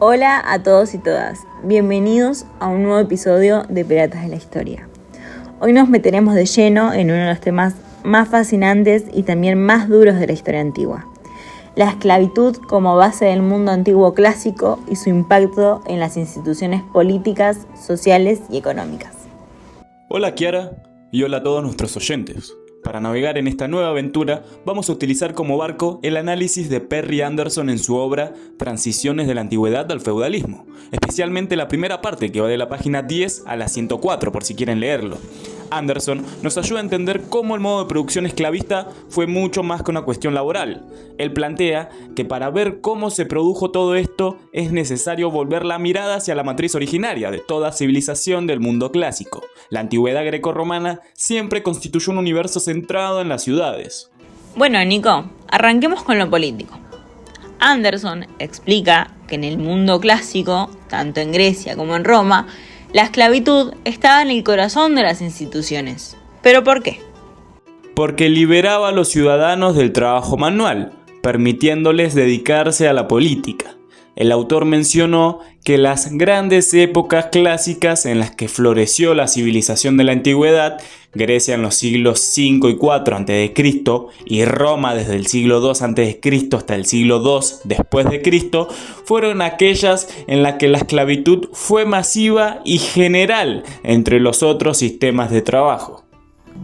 Hola a todos y todas, bienvenidos a un nuevo episodio de Piratas de la Historia. Hoy nos meteremos de lleno en uno de los temas más fascinantes y también más duros de la historia antigua: la esclavitud como base del mundo antiguo clásico y su impacto en las instituciones políticas, sociales y económicas. Hola Kiara y hola a todos nuestros oyentes. Para navegar en esta nueva aventura, vamos a utilizar como barco el análisis de Perry Anderson en su obra Transiciones de la Antigüedad al Feudalismo, especialmente la primera parte que va de la página 10 a la 104 por si quieren leerlo. Anderson nos ayuda a entender cómo el modo de producción esclavista fue mucho más que una cuestión laboral. Él plantea que para ver cómo se produjo todo esto es necesario volver la mirada hacia la matriz originaria de toda civilización del mundo clásico. La antigüedad grecorromana siempre constituyó un universo centrado en las ciudades. Bueno, Nico, arranquemos con lo político. Anderson explica que en el mundo clásico, tanto en Grecia como en Roma, la esclavitud estaba en el corazón de las instituciones. ¿Pero por qué? Porque liberaba a los ciudadanos del trabajo manual, permitiéndoles dedicarse a la política. El autor mencionó que las grandes épocas clásicas en las que floreció la civilización de la antigüedad, Grecia en los siglos 5 y 4 a.C. y Roma desde el siglo 2 a.C. hasta el siglo 2 después de Cristo, fueron aquellas en las que la esclavitud fue masiva y general entre los otros sistemas de trabajo.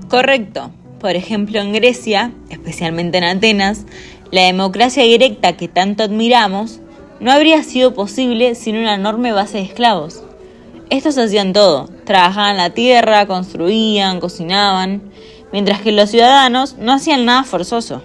Correcto. Por ejemplo, en Grecia, especialmente en Atenas, la democracia directa que tanto admiramos no habría sido posible sin una enorme base de esclavos. Estos hacían todo: trabajaban la tierra, construían, cocinaban, mientras que los ciudadanos no hacían nada forzoso.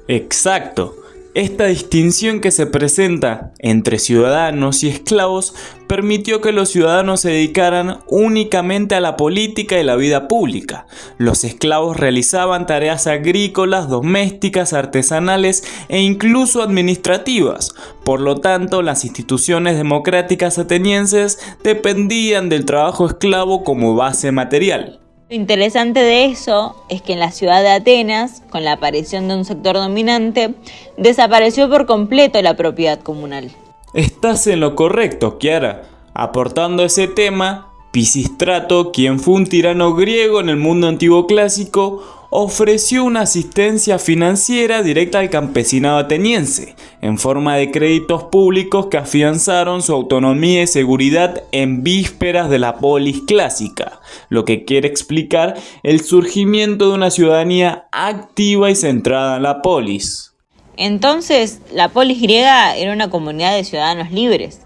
Exacto. Esta distinción que se presenta entre ciudadanos y esclavos permitió que los ciudadanos se dedicaran únicamente a la política y la vida pública. Los esclavos realizaban tareas agrícolas, domésticas, artesanales e incluso administrativas. Por lo tanto, las instituciones democráticas atenienses dependían del trabajo esclavo como base material. Lo interesante de eso es que en la ciudad de Atenas, con la aparición de un sector dominante, desapareció por completo la propiedad comunal. Estás en lo correcto, Kiara. Aportando ese tema, Pisístrato, quien fue un tirano griego en el mundo antiguo clásico, ofreció una asistencia financiera directa al campesinado ateniense, en forma de créditos públicos que afianzaron su autonomía y seguridad en vísperas de la polis clásica, lo que quiere explicar el surgimiento de una ciudadanía activa y centrada en la polis. Entonces, la polis griega era una comunidad de ciudadanos libres,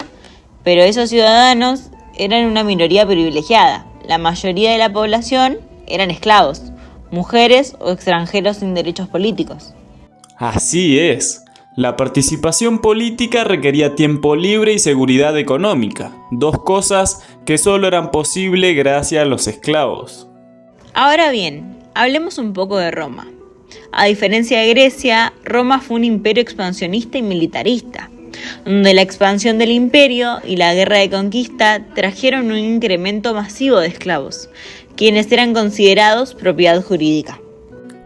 pero esos ciudadanos eran una minoría privilegiada. La mayoría de la población eran esclavos, mujeres o extranjeros sin derechos políticos. Así es. La participación política requería tiempo libre y seguridad económica, dos cosas que solo eran posibles gracias a los esclavos. Ahora bien, hablemos un poco de Roma. A diferencia de Grecia, Roma fue un imperio expansionista y militarista, donde la expansión del imperio y la guerra de conquista trajeron un incremento masivo de esclavos, quienes eran considerados propiedad jurídica.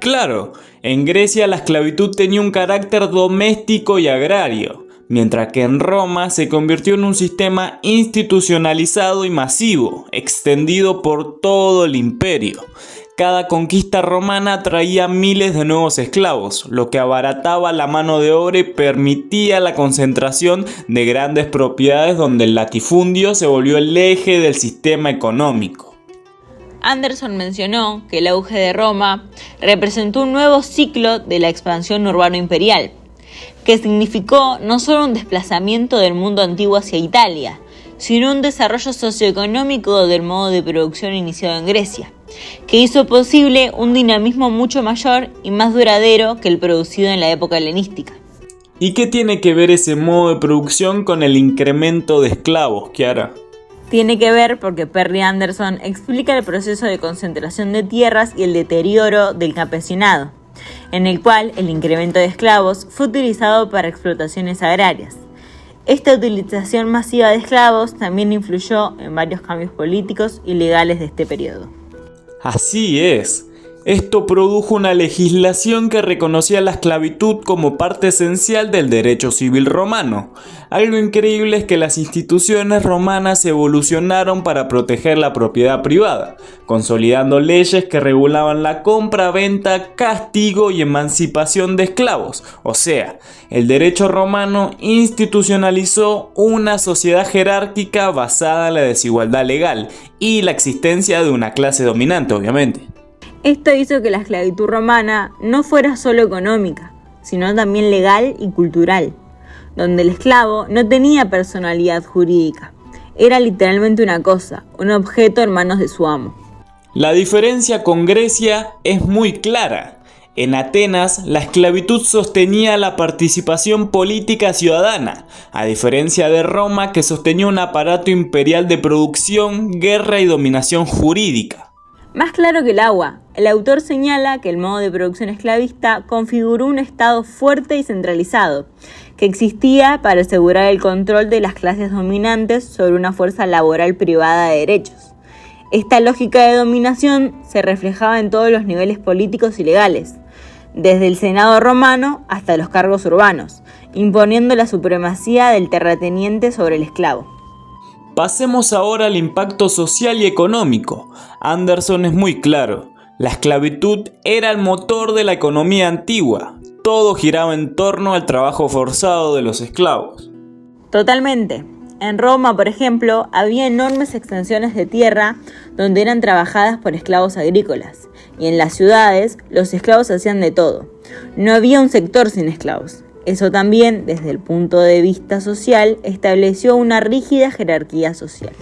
Claro, en Grecia la esclavitud tenía un carácter doméstico y agrario, mientras que en Roma se convirtió en un sistema institucionalizado y masivo, extendido por todo el imperio. Cada conquista romana traía miles de nuevos esclavos, lo que abarataba la mano de obra y permitía la concentración de grandes propiedades donde el latifundio se volvió el eje del sistema económico. Anderson mencionó que el auge de Roma representó un nuevo ciclo de la expansión urbano-imperial, que significó no solo un desplazamiento del mundo antiguo hacia Italia, sino un desarrollo socioeconómico del modo de producción iniciado en Grecia, que hizo posible un dinamismo mucho mayor y más duradero que el producido en la época helenística. ¿Y qué tiene que ver ese modo de producción con el incremento de esclavos, Kiara? Tiene que ver porque Perry Anderson explica el proceso de concentración de tierras y el deterioro del campesinado, en el cual el incremento de esclavos fue utilizado para explotaciones agrarias. Esta utilización masiva de esclavos también influyó en varios cambios políticos y legales de este periodo. Así es. Esto produjo una legislación que reconocía la esclavitud como parte esencial del derecho civil romano. Algo increíble es que las instituciones romanas evolucionaron para proteger la propiedad privada, consolidando leyes que regulaban la compra, venta, castigo y emancipación de esclavos. O sea, el derecho romano institucionalizó una sociedad jerárquica basada en la desigualdad legal y la existencia de una clase dominante, obviamente. Esto hizo que la esclavitud romana no fuera solo económica, sino también legal y cultural, donde el esclavo no tenía personalidad jurídica, era literalmente una cosa, un objeto en manos de su amo. La diferencia con Grecia es muy clara. En Atenas, la esclavitud sostenía la participación política ciudadana, a diferencia de Roma, que sostenía un aparato imperial de producción, guerra y dominación jurídica. Más claro que el agua, el autor señala que el modo de producción esclavista configuró un estado fuerte y centralizado, que existía para asegurar el control de las clases dominantes sobre una fuerza laboral privada de derechos. Esta lógica de dominación se reflejaba en todos los niveles políticos y legales, desde el Senado romano hasta los cargos urbanos, imponiendo la supremacía del terrateniente sobre el esclavo. Pasemos ahora al impacto social y económico. Anderson es muy claro. La esclavitud era el motor de la economía antigua. Todo giraba en torno al trabajo forzado de los esclavos. Totalmente. En Roma, por ejemplo, había enormes extensiones de tierra donde eran trabajadas por esclavos agrícolas. Y en las ciudades, los esclavos hacían de todo. No había un sector sin esclavos. Eso también, desde el punto de vista social, estableció una rígida jerarquía social.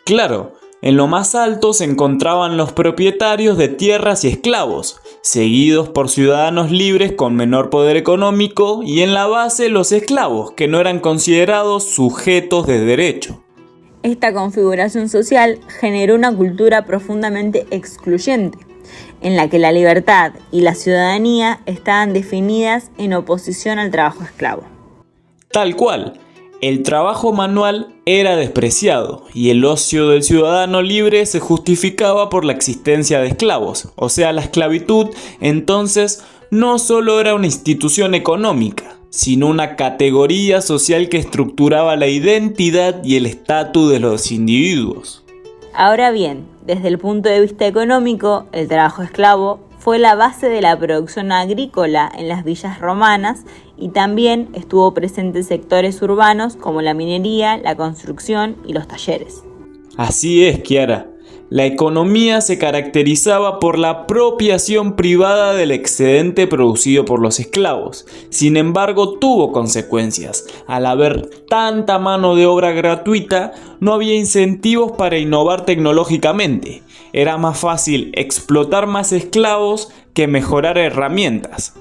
Claro, en lo más alto se encontraban los propietarios de tierras y esclavos, seguidos por ciudadanos libres con menor poder económico, y en la base los esclavos, que no eran considerados sujetos de derecho. Esta configuración social generó una cultura profundamente excluyente, en la que la libertad y la ciudadanía estaban definidas en oposición al trabajo esclavo. Tal cual, el trabajo manual era despreciado y el ocio del ciudadano libre se justificaba por la existencia de esclavos. O sea, la esclavitud entonces no solo era una institución económica, sino una categoría social que estructuraba la identidad y el estatus de los individuos. Ahora bien, desde el punto de vista económico, el trabajo esclavo fue la base de la producción agrícola en las villas romanas y también estuvo presente en sectores urbanos como la minería, la construcción y los talleres. Así es, Kiara. La economía se caracterizaba por la apropiación privada del excedente producido por los esclavos. Sin embargo, tuvo consecuencias. Al haber tanta mano de obra gratuita, no había incentivos para innovar tecnológicamente. Era más fácil explotar más esclavos que mejorar herramientas.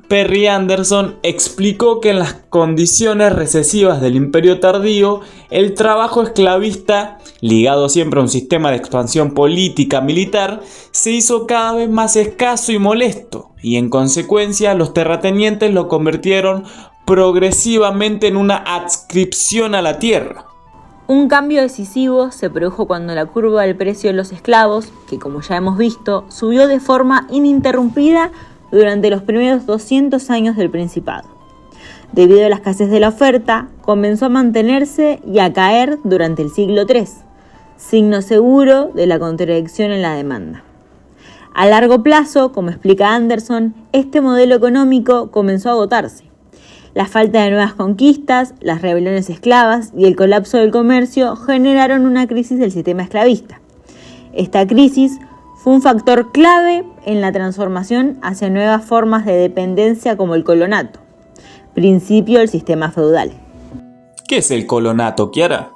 Perry Anderson explicó que en las condiciones recesivas del Imperio tardío, el trabajo esclavista, ligado siempre a un sistema de expansión política militar, se hizo cada vez más escaso y molesto, y en consecuencia los terratenientes lo convirtieron progresivamente en una adscripción a la tierra. Un cambio decisivo se produjo cuando la curva del precio de los esclavos, que como ya hemos visto, subió de forma ininterrumpida durante los primeros 200 años del Principado. Debido a la escasez de la oferta, comenzó a mantenerse y a caer durante el siglo III, signo seguro de la contradicción en la demanda. A largo plazo, como explica Anderson, este modelo económico comenzó a agotarse. La falta de nuevas conquistas, las rebeliones esclavas y el colapso del comercio generaron una crisis del sistema esclavista. Esta crisis fue un factor clave en la transformación hacia nuevas formas de dependencia como el colonato, principio del sistema feudal. ¿Qué es el colonato, Kiara?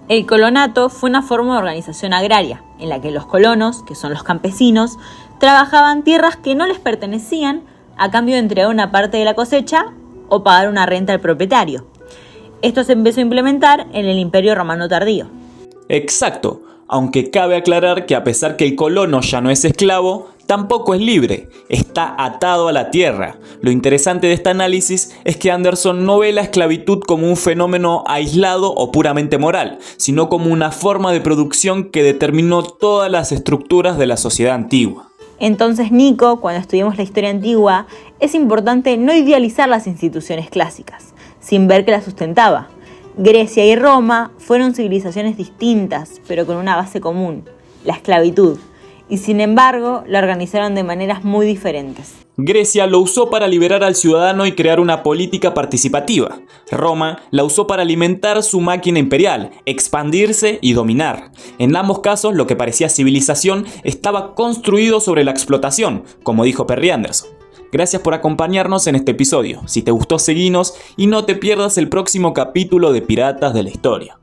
El colonato fue una forma de organización agraria, en la que los colonos, que son los campesinos, trabajaban tierras que no les pertenecían a cambio de entregar una parte de la cosecha o pagar una renta al propietario. Esto se empezó a implementar en el Imperio Romano tardío. Exacto. Aunque cabe aclarar que a pesar que el colono ya no es esclavo, tampoco es libre, está atado a la tierra. Lo interesante de este análisis es que Anderson no ve la esclavitud como un fenómeno aislado o puramente moral, sino como una forma de producción que determinó todas las estructuras de la sociedad antigua. Entonces, Nico, cuando estudiamos la historia antigua, es importante no idealizar las instituciones clásicas, sin ver que las sustentaba. Grecia y Roma fueron civilizaciones distintas, pero con una base común, la esclavitud, y sin embargo la organizaron de maneras muy diferentes. Grecia lo usó para liberar al ciudadano y crear una política participativa. Roma la usó para alimentar su máquina imperial, expandirse y dominar. En ambos casos, lo que parecía civilización estaba construido sobre la explotación, como dijo Perry Anderson. Gracias por acompañarnos en este episodio. Si te gustó, seguinos y no te pierdas el próximo capítulo de Piratas de la Historia.